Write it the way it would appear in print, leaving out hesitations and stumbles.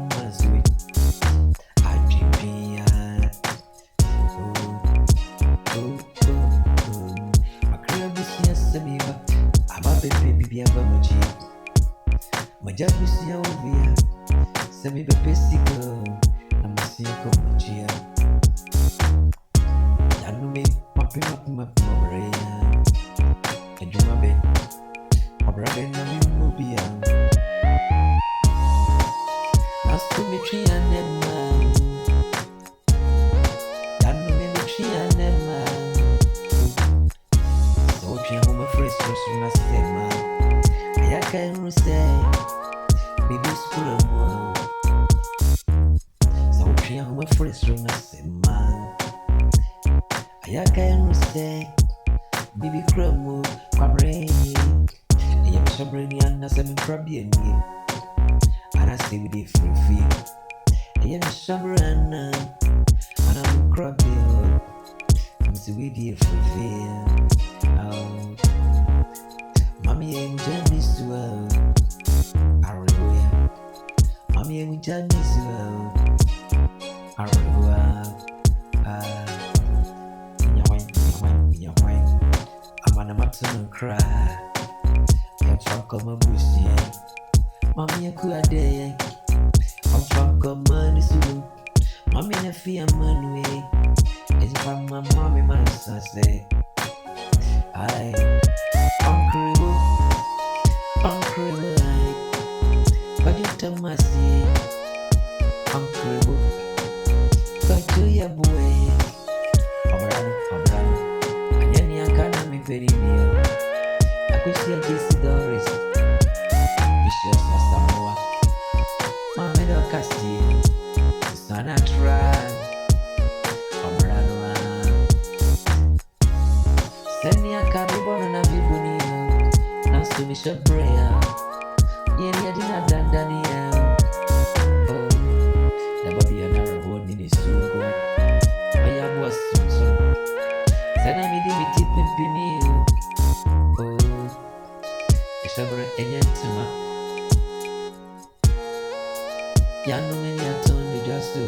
mazui ajipia makria busia sabiba ababe baby abamaji majabusia ovia sabiba pesiko amasia komachia yanume mapima mabrea ejumabe abrabe na mimubia Asumitri anema Yanumitri anema So pia huma fresh na sema Ayaka nuse Bibi skula mwa So pia huma fresh na sema Ayaka nuse Bibi kramu kwa brain Eya misha brain yana semi krabieni I stay with it for free. I am a shabrana, and I'm crabbing. I'm still with it for free. Oh, mommy ain't Chinese to Aragoya. Mommy ain't Chinese to Aragoya. In your wine. I'm on a maximum cry. I'm from my bush. Mommy, I could day. I'm from command soon. Mommy, I fear man way. It's from my mommy, my son say. Uncle, but you tell my see. Uncle, but you your boy. And then you can't be very near. I could see a Jesse Doris. Vicious Samoa, Mamma do Casti, Sana Tran, Obranoa. Send me a caribon and a bibunio, Nasu Bishop Brea, Yenia Dina Dandania. Oh, never be another one in his sugo. I am was so. Send me the tipping pimio. Oh, Shabra Enyantama. Yanu many a tone just to